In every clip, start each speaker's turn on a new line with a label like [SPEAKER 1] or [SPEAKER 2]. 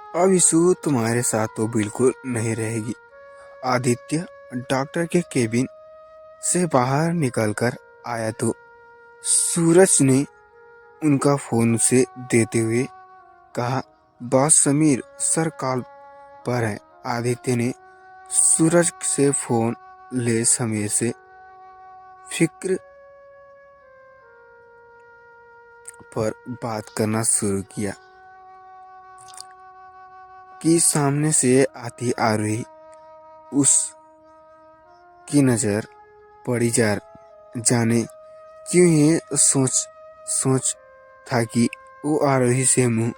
[SPEAKER 1] अब यीशु तुम्हारे साथ तो बिल्कुल नहीं रहेगी। आदित्य डॉक्टर के केबिन से बाहर निकलकर आया तो सूरज ने उनका फोन उसे देते हुए कहा, बॉस समीर सर कॉल पर है। आदित्य ने सूरज से फोन ले समीर से फिक्र पर बात करना शुरू किया कि सामने से आती आ रही उस की नजर पड़ी जाने क्यों ये सोच था कि वो आरोही से मुंह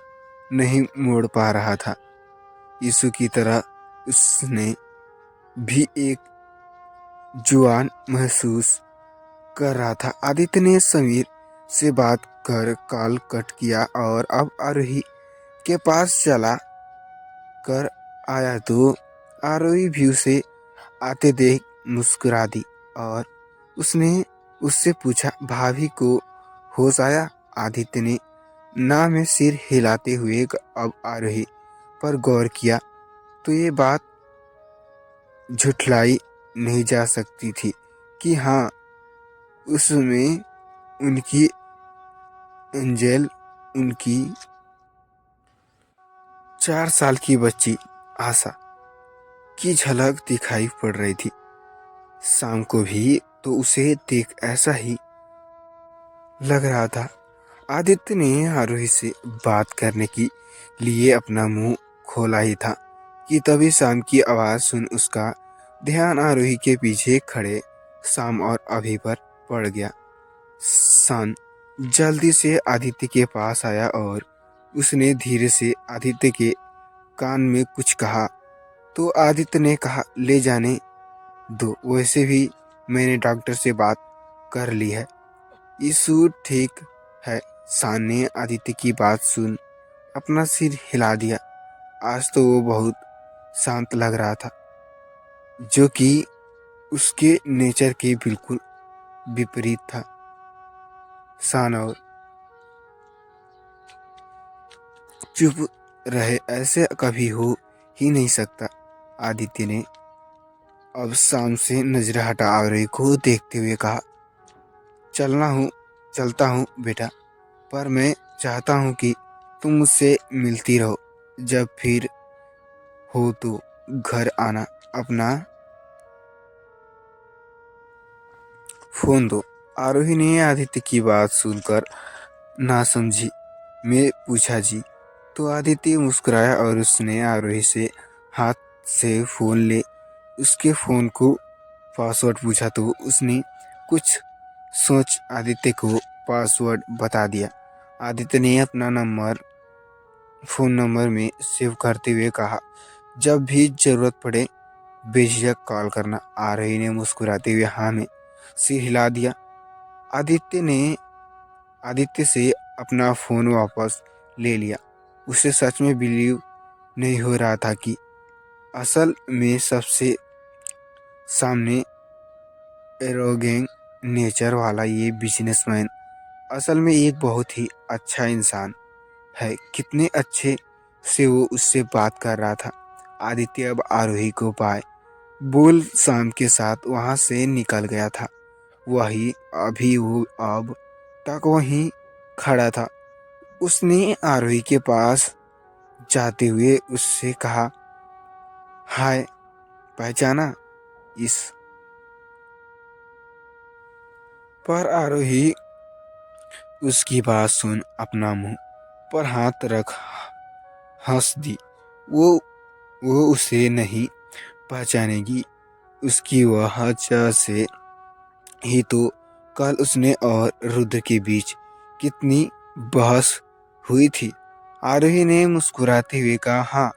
[SPEAKER 1] नहीं मोड़ पा रहा था। यीशु की तरह उसने भी एक जुआन महसूस कर रहा था। आदित्य ने समीर से बात कर कॉल कट किया और अब आरोही के पास चला कर आया तो आरोही भी उसे आते देख मुस्कुरा दी और उसने उससे पूछा, भाभी को होश आया? आदित्य ने ना में सिर हिलाते हुए अब आरोही पर गौर किया तो ये बात झुठलाई नहीं जा सकती थी कि हाँ, उसमें उनकी एंजेल, उनकी 4 साल की बच्ची आशा की झलक दिखाई पड़ रही थी। शाम को भी तो उसे देख ऐसा ही लग रहा था। आदित्य ने आरोही से बात करने के लिए अपना मुंह खोला ही था कि तभी शाम की आवाज सुन उसका ध्यान आरोही के पीछे खड़े शाम और अभी पर पड़ गया। शाम जल्दी से आदित्य के पास आया और उसने धीरे से आदित्य के कान में कुछ कहा तो आदित्य ने कहा, ले जाने दो, वैसे भी मैंने डॉक्टर से बात कर ली है, यीशु ठीक है। शान ने आदित्य की बात सुन अपना सिर हिला दिया। आज तो वो बहुत शांत लग रहा था, जो कि उसके नेचर के बिल्कुल विपरीत था। शान और चुप रहे, ऐसे कभी हो ही नहीं सकता। आदित्य ने अब शाम से नजर हटा आरोही को देखते हुए कहा, चलता हूँ बेटा, पर मैं चाहता हूँ कि तुम मुझसे मिलती रहो। जब फिर हो तो घर आना, अपना फोन दो। आरोही ने आदित्य की बात सुनकर ना समझी में पूछा, जी? तो आदित्य मुस्कुराया और उसने आरोही से हाथ से फोन ले उसके फोन को पासवर्ड पूछा तो उसने कुछ सोच आदित्य को पासवर्ड बता दिया। आदित्य ने अपना फोन नंबर में सेव करते हुए कहा, जब भी जरूरत पड़े बेझिझक कॉल करना। आरोही ने मुस्कुराते हुए हाँ में सिर हिला दिया। आदित्य से अपना फोन वापस ले लिया। उसे सच में बिलीव नहीं हो रहा था कि असल में सबसे सामने एरोगेंट नेचर वाला ये बिजनेसमैन असल में एक बहुत ही अच्छा इंसान है। कितने अच्छे से वो उससे बात कर रहा था। आदित्य अब आरोही को पाए बोल शाम के साथ वहां से निकल गया था। वही अभी वो अब तक वहीं खड़ा था। उसने आरोही के पास जाते हुए उससे कहा, हाय, पहचाना? इस पर आरोही उसकी बात सुन अपना मुंह पर हाथ रख हंस दी। वो उसे नहीं पहचानेगी। उसकी वजह से ही तो कल उसने और रुद्र के बीच कितनी बहस हुई थी। आरोही ने मुस्कुराते हुए कहा, हाँ,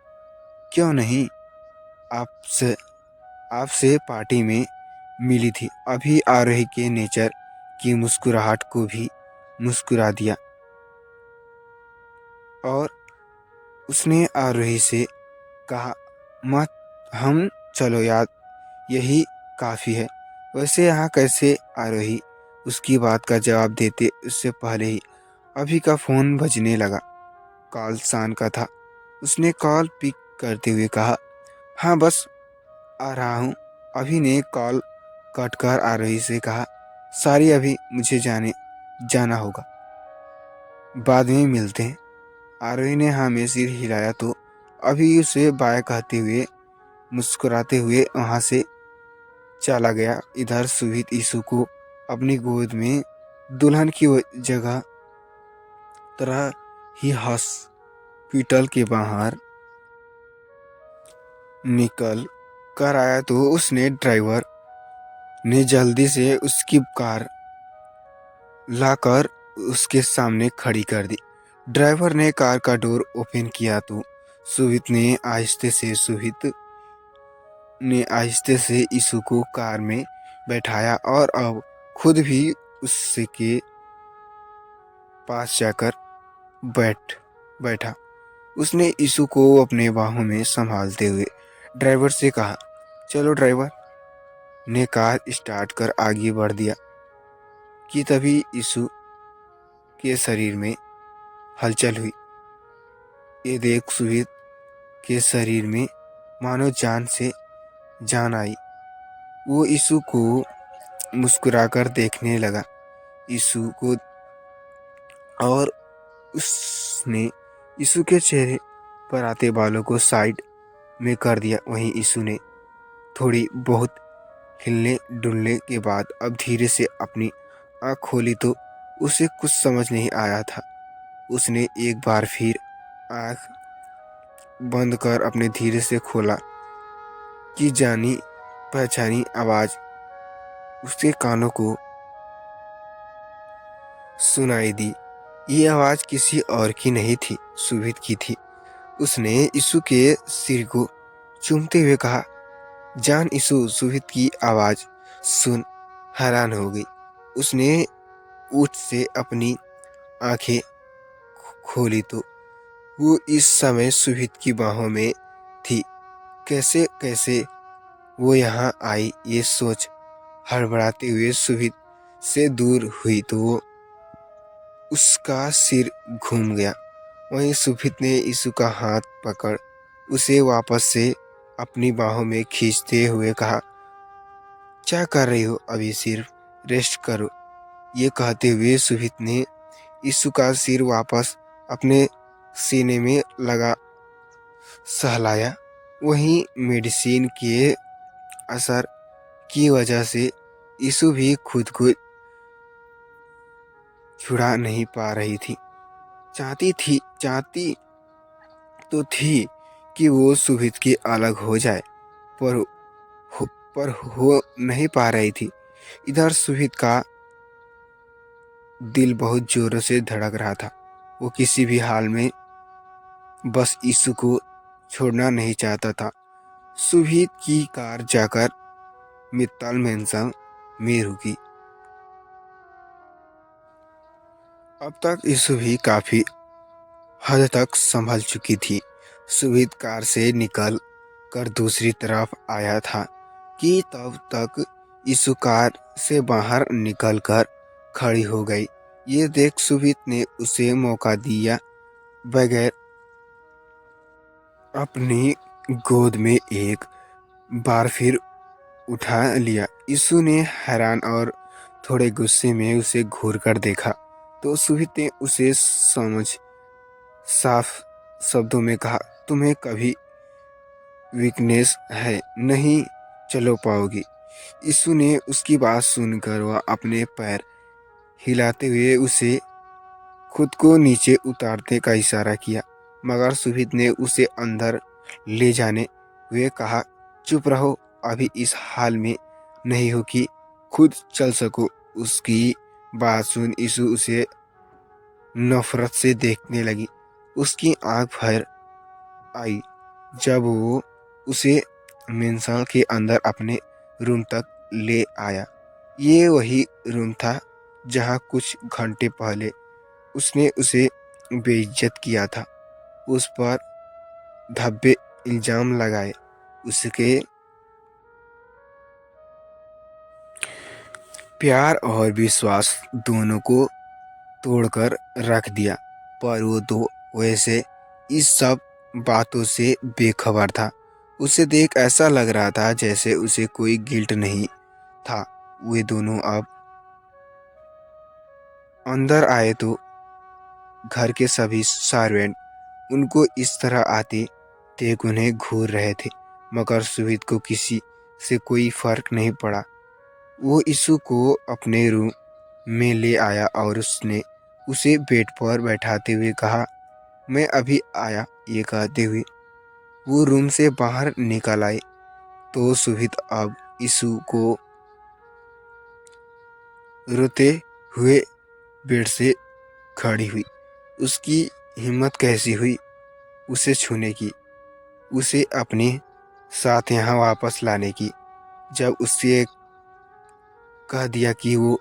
[SPEAKER 1] क्यों नहीं, आपसे आपसे पार्टी में मिली थी। अभी आरोही के नेचर की मुस्कुराहट को भी मुस्कुरा दिया और उसने आरोही से कहा, मत, हम चलो यार, यही काफी है। वैसे यहाँ कैसे? आरोही उसकी बात का जवाब देते उससे पहले ही अभी का फोन बजने लगा। कॉल शान का था। उसने कॉल पिक करते हुए कहा, हाँ बस आ रहा हूँ। अभी ने कॉल कट कर आरोही से कहा, सॉरी अभी मुझे जाना होगा, बाद में मिलते हैं। आरोही ने हाँ में सिर हिलाया तो अभी उसे बाय कहते हुए मुस्कुराते हुए वहां से चला गया। इधर सुहित ईशु को अपनी गोद में दुल्हन की जगह तरह ही हॉस्पिटल के बाहर निकल कर आया तो उसने ड्राइवर ने जल्दी से उसकी कार लाकर उसके सामने खड़ी कर दी। ड्राइवर ने कार का डोर ओपन किया तो सुहित ने आहिस्ते से ईशु को कार में बैठाया और अब खुद भी उसके पास जाकर बैठा। उसने ईशु को अपने बाहों में संभालते हुए ड्राइवर से कहा, चलो। ड्राइवर ने कार स्टार्ट कर आगे बढ़ दिया कि तभी ईशु के शरीर में हलचल हुई। ये देख सुहित के शरीर में मानो जान से जान आई। वो ईशु को मुस्कुराकर देखने लगा ईशु को, और उसने ईशु के चेहरे पर आते बालों को साइड में कर दिया। वहीं ईशु ने थोड़ी बहुत हिलने डुलने के बाद अब धीरे से अपनी आँख खोली तो उसे कुछ समझ नहीं आया था। उसने एक बार फिर आँख बंद कर अपने धीरे से खोला कि जानी पहचानी आवाज उसके कानों को सुनाई दी। ये आवाज किसी और की नहीं थी, सुहित की थी। उसने ईशु के सिर को चूमते हुए कहा, जान ईशु। सुहित की आवाज सुन हैरान हो गई। उसने उठ से अपनी आंखें खोली तो वो इस समय सुहित की बाहों में थी। कैसे कैसे वो यहाँ आई, ये सोच हड़बड़ाते हुए सुहित से दूर हुई तो वो उसका सिर घूम गया। वहीं सुहित ने ईशु का हाथ पकड़ उसे वापस से अपनी बाहों में खींचते हुए कहा, क्या कर रही हो, अभी सिर्फ रेस्ट करो। ये कहते हुए सुहित ने ईशु का सिर वापस अपने सीने में लगा सहलाया। वहीं मेडिसिन के असर की वजह से ईशु भी खुद को छुड़ा नहीं पा रही थी। चाहती तो थी कि वो सुहित की अलग हो जाए, पर हो नहीं पा रही थी। इधर सुहित का दिल बहुत जोरों से धड़क रहा था। वो किसी भी हाल में बस ईशु को छोड़ना नहीं चाहता था। सुहित की कार जाकर मित्तल मेंशन में रुकी। अब तक ईशु भी काफी हद तक संभल चुकी थी। सुहित कार से निकल कर दूसरी तरफ आया था कि तब तक ईशु कार से बाहर निकलकर खड़ी हो गई। ये देख सुहित ने उसे मौका दिया बगैर अपनी गोद में एक बार फिर उठा लिया। ईशु ने हैरान और थोड़े गुस्से में उसे घूर कर देखा तो सुहित ने उसे साफ शब्दों में कहा, तुम्हें कभी वीकनेस है, नहीं चलो पाओगी। ईशु ने उसकी बात सुनकर वह अपने पैर हिलाते हुए उसे खुद को नीचे उतारने का इशारा किया, मगर सुहित ने उसे अंदर ले जाने हुए कहा, चुप रहो, अभी इस हाल में नहीं हो कि खुद चल सको। उसकी बात सुन ईशु उसे नफरत से देखने लगी। उसकी आंख भर आई जब वो उसे मेंसल के अंदर अपने रूम तक ले आया। ये वही रूम था जहां कुछ घंटे पहले उसने उसे बेइज्जत किया था, उस पर धब्बे इल्जाम लगाए, उसके प्यार और विश्वास दोनों को तोड़कर रख दिया। पर वो तो वैसे इस सब बातों से बेखबर था। उसे देख ऐसा लग रहा था जैसे उसे कोई गिल्ट नहीं था। वे दोनों अब अंदर आए तो घर के सभी सर्वेंट उनको इस तरह आते देख उन्हें घूर रहे थे, मगर सुहित को किसी से कोई फर्क नहीं पड़ा। वो यीशु को अपने रूम में ले आया और उसने उसे बेड पर बैठाते हुए कहा, मैं अभी आया। ये कहते हुए वो रूम से बाहर निकल आए तो सुहित अब यीशु को रोते हुए बेड से खड़ी हुई। उसकी हिम्मत कैसी हुई उसे छूने की, उसे अपने साथ यहाँ वापस लाने की। जब उससे कह दिया कि वो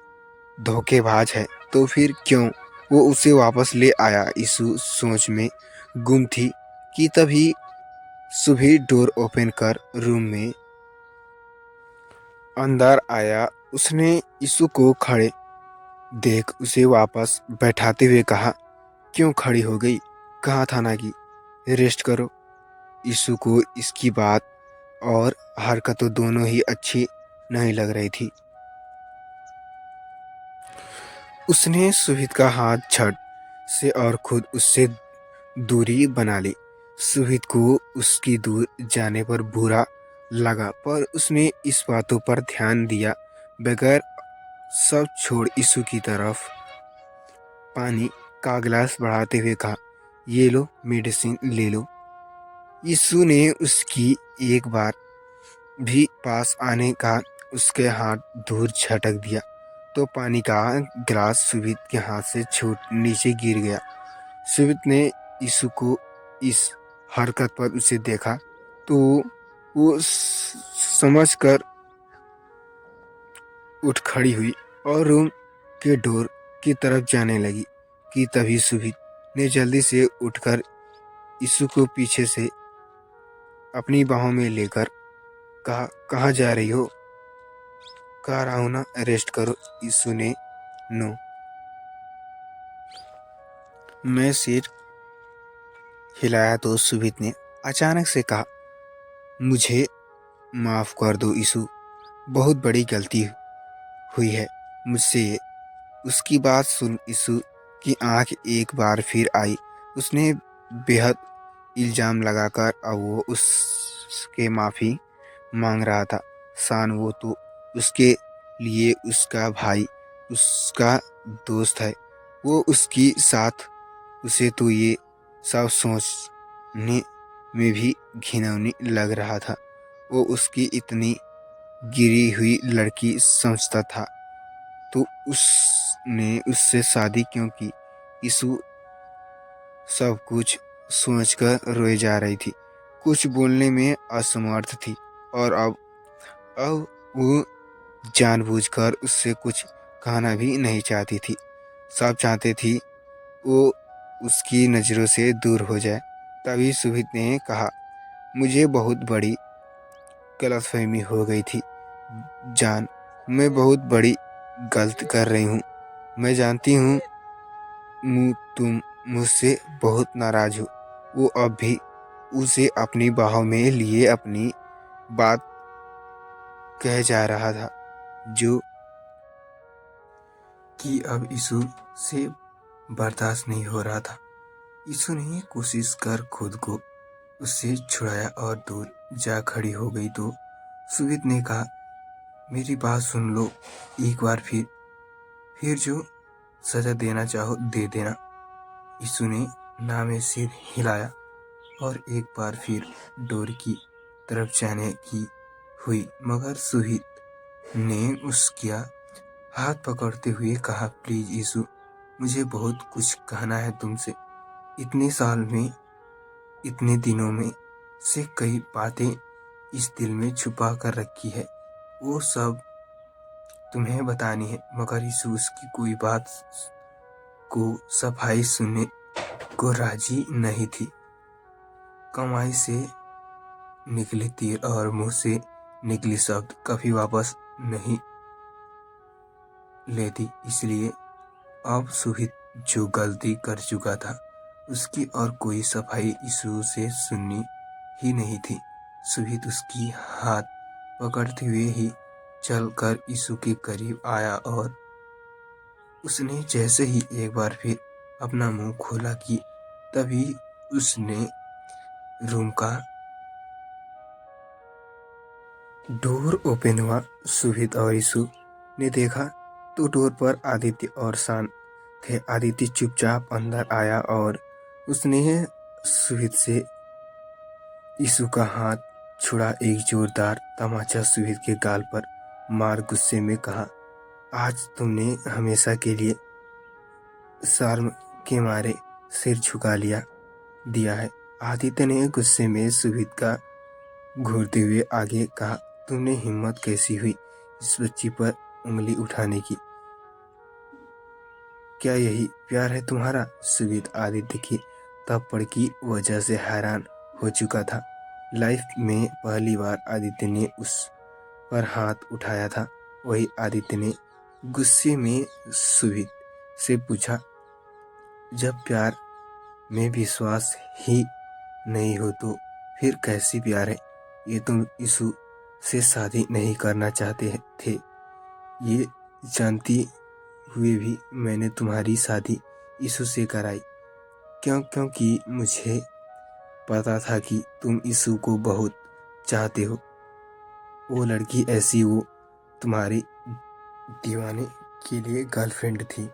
[SPEAKER 1] धोखेबाज है तो फिर क्यों वो उसे वापस ले आया। यीशु सोच में गुम थी कि तभी सुबह डोर ओपन कर रूम में अंदर आया। उसने यीशु को खड़े देख उसे वापस बैठाते हुए कहा, क्यों खड़ी हो गई? कहाँ था ना कि रेस्ट करो। यीशु को इसकी बात और हरकतें दोनों ही अच्छी नहीं लग रही थी। उसने सुहित का हाथ झट से और खुद उससे दूरी बना ली। सुहित को उसकी दूर जाने पर बुरा लगा, पर उसने इस बातों पर ध्यान दिया बगैर सब छोड़ यीशु की तरफ पानी का गिलास बढ़ाते हुए कहा, ये लो, मेडिसिन ले लो। यीशु ने उसकी एक बार भी पास आने का उसके हाथ दूर झटक दिया तो पानी का गिलास सुबित के हाथ से छूट नीचे गिर गया। सुबित ने यीशु को इस हरकत पर उसे देखा तो वो समझकर उठ खड़ी हुई और रूम के डोर की तरफ जाने लगी कि तभी सुबित ने जल्दी से उठकर यीशु को पीछे से अपनी बाहों में लेकर कहा, कहाँ जा रही हो? कह रहा हूं ना, रेस्ट करो। यीशु ने नो मैं सिर हिलाया तो सुबित ने अचानक से कहा, मुझे माफ कर दो यीशु, बहुत बड़ी गलती हुई है मुझसे। उसकी बात सुन यीशु की आंख एक बार फिर आई। उसने बेहद इल्जाम लगाकर अब वो उसके माफी मांग रहा था। सान वो तो उसके लिए उसका भाई, उसका दोस्त है। वो उसकी साथ उसे तो ये सब सोचने में भी घिनौनी लग रहा था। वो उसकी इतनी गिरी हुई लड़की समझता था तो उसने उससे शादी क्यों की? यीशु सब कुछ सोचकर रोए जा रही थी, कुछ बोलने में असमर्थ थी और अब वो जानबूझकर उससे कुछ कहना भी नहीं चाहती थी। सब चाहते थी वो उसकी नज़रों से दूर हो जाए। तभी सुहित ने कहा, मुझे बहुत बड़ी गलतफहमी हो गई थी जान, मैं बहुत बड़ी गलती कर रही हूँ। मैं जानती हूँ तुम मुझसे बहुत नाराज हो। वो अब भी उसे अपनी बाहों में लिए अपनी बात कह जा रहा था जो कि अब यीशु से बर्दाश्त नहीं हो रहा था। यीशु ने कोशिश कर खुद को उससे छुड़ाया और दूर जा खड़ी हो गई तो सुबित ने कहा, मेरी बात सुन लो एक बार, फिर जो सजा देना चाहो दे देना। यीशु ने ना में सिर हिलाया और एक बार फिर डोर की तरफ जाने की हुई, मगर सुहित ने उसका हाथ पकड़ते हुए कहा, प्लीज यीशु, मुझे बहुत कुछ कहना है तुमसे। इतने साल में, इतने दिनों में से कई बातें इस दिल में छुपा कर रखी है, वो सब तुम्हें बतानी है। मगर यीशु उसकी कोई बात को सफाई सुनने को राजी नहीं थी। कमाई से निकली तीर और मुंह से निकली शब्द कभी वापस नहीं लेती। इसलिए अब सुहित जो गलती कर चुका था उसकी और कोई सफाई यीशु से सुननी ही नहीं थी। सुभित उसकी हाथ पकड़ते हुए ही चलकर यीशु के करीब आया और उसने जैसे ही एक बार फिर अपना मुंह खोला कि तभी उसने रूम का डोर ओपन हुआ। सुभित और यीशु ने देखा तो डोर पर आदित्य और शान थे। आदित्य चुपचाप अंदर आया और उसने सुभित से यीशु का हाथ छुड़ा। एक जोरदार तमाचा सुभित के गाल पर मार गुस्से में कहा, आज तुमने हमेशा के लिए शर्म के मारे सिर झुका दिया है। आदित्य ने गुस्से में सुभित का घूरते हुए आगे कहा, तुमने हिम्मत कैसी हुई इस बच्ची पर उंगली उठाने की? क्या यही प्यार है तुम्हारा? सुभित आदित्य की थप्पड़ की वजह से हैरान हो चुका था। लाइफ में पहली बार आदित्य ने उस पर हाथ उठाया था। वही आदित्य ने गुस्से में सुभित से पूछा, जब प्यार में विश्वास ही नहीं हो तो फिर कैसी प्यार है? ये तुम यीशु से शादी नहीं करना चाहते थे, ये जानती हुए भी मैंने तुम्हारी शादी यीशु से कराई। क्योंकि मुझे पता था कि तुम यीशु को बहुत चाहते हो। वो लड़की ऐसी वो तुम्हारी दीवाने के लिए गर्लफ्रेंड थी।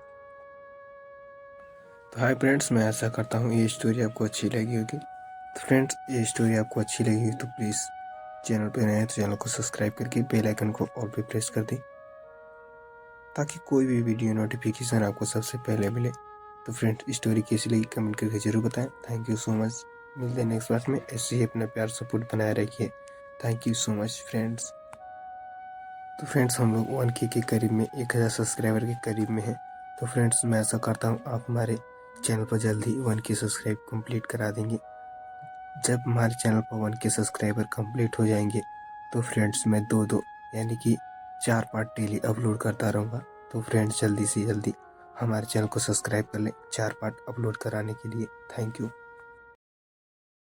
[SPEAKER 1] तो हाय फ्रेंड्स, मैं आशा करता हूँ ये स्टोरी आपको अच्छी लगी होगी। तो फ्रेंड्स, ये स्टोरी आपको अच्छी लगी हो तो प्लीज़ चैनल पर नए हैं तो चैनल को सब्सक्राइब करके बेल आइकन को ऑल पे प्रेस कर दें ताकि कोई भी वीडियो नोटिफिकेशन आपको सबसे पहले मिले। तो फ्रेंड्स, स्टोरी कैसी लगी कमेंट करके जरूर बताएं। Thank you so much. मिलते हैं नेक्स्ट पार्ट में। ऐसे ही अपना प्यार सपोर्ट बनाए रखिए। Thank you so much friends. तो फ्रेंड्स, हम लोग 1K के करीब में 1000 सब्सक्राइबर के करीब में हैं। तो फ्रेंड्स, मैं ऐसा करता हूँ आप हमारे चैनल पर जल्दी 1K सब्सक्राइब कंप्लीट करा देंगे। जब हमारे चैनल पर 1K सब्सक्राइबर कंप्लीट हो जाएंगे तो फ्रेंड्स मैं दो यानी कि 4 पार्ट डेली अपलोड करता रहूँगा। तो फ्रेंड्स, जल्दी से जल्दी हमारे चैनल को सब्सक्राइब कर लें 4 पार्ट अपलोड कराने के लिए। Thank you.